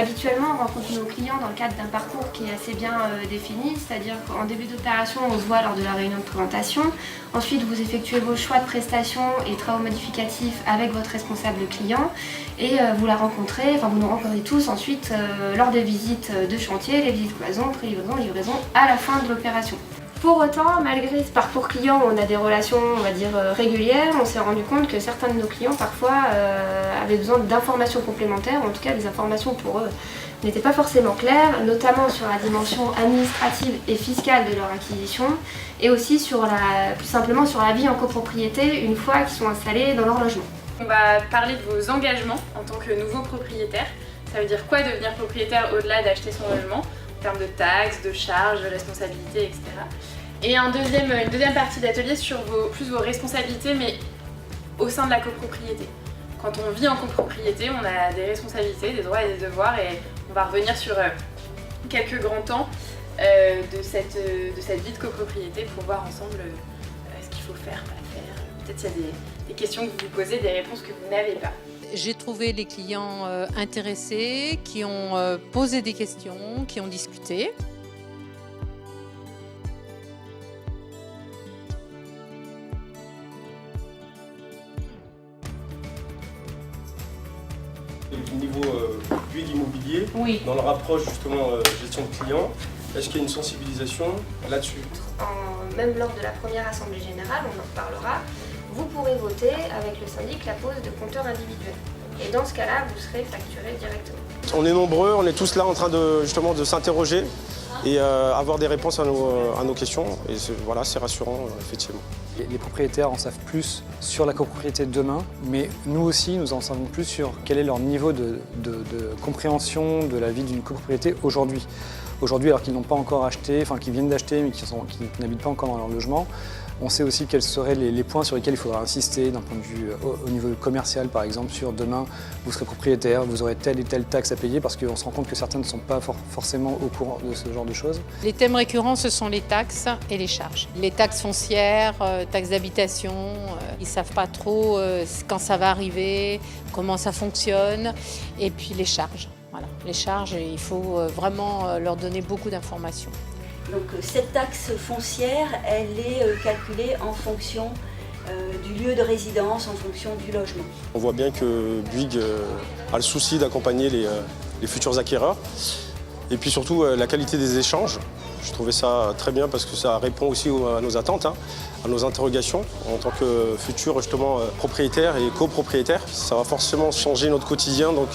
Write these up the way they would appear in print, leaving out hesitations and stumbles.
Habituellement, on rencontre nos clients dans le cadre d'un parcours qui est assez bien défini, c'est-à-dire qu'en début d'opération, on se voit lors de la réunion de présentation. Ensuite, vous effectuez vos choix de prestations et travaux modificatifs avec votre responsable client et vous la rencontrez, enfin vous nous rencontrez tous ensuite lors des visites de chantier, les visites cloison, pré-livraison, livraison à la fin de l'opération. Pour autant, malgré ce parcours client où on a des relations, on va dire, régulières, on s'est rendu compte que certains de nos clients parfois avaient besoin d'informations complémentaires, ou en tout cas des informations pour eux n'étaient pas forcément claires, notamment sur la dimension administrative et fiscale de leur acquisition, et aussi plus simplement sur la vie en copropriété une fois qu'ils sont installés dans leur logement. On va parler de vos engagements en tant que nouveau propriétaire. Ça veut dire quoi devenir propriétaire au-delà d'acheter son logement ? En termes de taxes, de charges, de responsabilités, etc. Et une deuxième partie d'atelier sur vos responsabilités, mais au sein de la copropriété. Quand on vit en copropriété, on a des responsabilités, des droits et des devoirs, et on va revenir sur quelques grands temps de cette vie de copropriété pour voir ensemble ce qu'il faut faire, pas faire. Peut-être qu'il y a des questions que vous vous posez, des réponses que vous n'avez pas. J'ai trouvé les clients intéressés, qui ont posé des questions, qui ont discuté. Au niveau Bouygues Immobilier, Oui. dans leur approche justement gestion de clients, est-ce qu'il y a une sensibilisation là-dessus? Même lors de la première assemblée générale, on en reparlera, vous pourrez voter avec le syndic la pose de compteurs individuels. Et dans ce cas-là, vous serez facturé directement. On est nombreux, on est tous là en train justement de s'interroger et avoir des réponses à nos questions. Et voilà, c'est rassurant, effectivement. Les propriétaires en savent plus sur la copropriété de demain, mais nous aussi, nous en savons plus sur quel est leur niveau de compréhension de la vie d'une copropriété aujourd'hui. Aujourd'hui, alors qu'ils n'ont pas encore acheté, enfin qu'ils viennent d'acheter mais qui n'habitent pas encore dans leur logement, on sait aussi quels seraient les points sur lesquels il faudra insister d'un point de vue au niveau commercial, par exemple, sur demain, vous serez propriétaire, vous aurez telle et telle taxe à payer, parce qu'on se rend compte que certains ne sont pas forcément au courant de ce genre de choses. Les thèmes récurrents, ce sont les taxes et les charges. Les taxes foncières, taxes d'habitation, ils ne savent pas trop quand ça va arriver, comment ça fonctionne, et puis les charges. Voilà. Les charges, il faut vraiment leur donner beaucoup d'informations. Donc cette taxe foncière, elle est calculée en fonction du lieu de résidence, en fonction du logement. On voit bien que Bouygues a le souci d'accompagner les futurs acquéreurs. Et puis surtout la qualité des échanges. Je trouvais ça très bien parce que ça répond aussi à nos attentes, à nos interrogations en tant que futurs justement propriétaires et copropriétaires. Ça va forcément changer notre quotidien, donc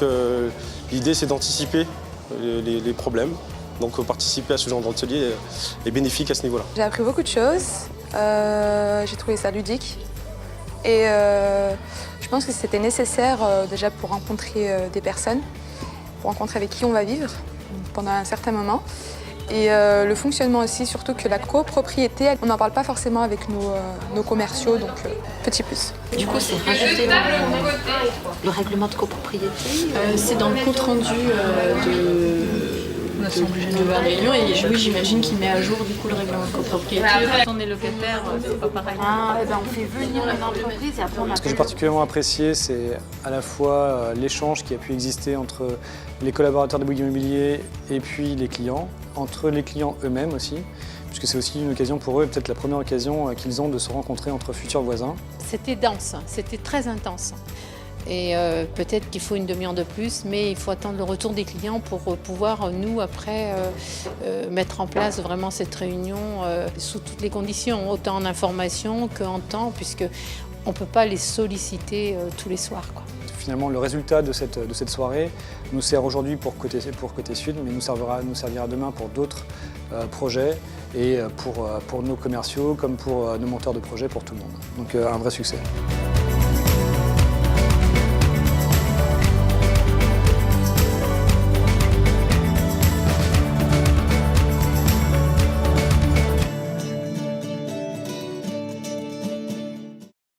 l'idée c'est d'anticiper les problèmes. Donc participer à ce genre d'atelier est bénéfique à ce niveau-là. J'ai appris beaucoup de choses, j'ai trouvé ça ludique et je pense que c'était nécessaire déjà pour rencontrer des personnes, pour rencontrer avec qui on va vivre pendant un certain moment. Et le fonctionnement aussi, surtout que la copropriété, on n'en parle pas forcément avec nos commerciaux, donc petit plus. Du coup, c'est rajouté dans le règlement de copropriété. C'est dans le compte rendu de la réunion et oui, j'imagine qu'il met à jour du coup le règlement de copropriété. Quand on est locataire, c'est pas pareil. On fait venir une entreprise et après on a... Ce que j'ai particulièrement apprécié, c'est à la fois l'échange qui a pu exister entre les collaborateurs de Bouygues Immobilier et puis les clients, entre les clients eux-mêmes aussi, puisque c'est aussi une occasion pour eux, peut-être la première occasion qu'ils ont de se rencontrer entre futurs voisins. C'était dense, c'était très intense. Et peut-être qu'il faut une demi-heure de plus, mais il faut attendre le retour des clients pour pouvoir, nous, après, mettre en place vraiment cette réunion sous toutes les conditions, autant en information qu'en temps, puisqu'on ne peut pas les solliciter tous les soirs, quoi. Finalement, le résultat de cette soirée nous sert aujourd'hui pour Côté Sud, mais nous servira demain pour d'autres projets et pour nos commerciaux comme pour nos monteurs de projets, pour tout le monde. Donc un vrai succès.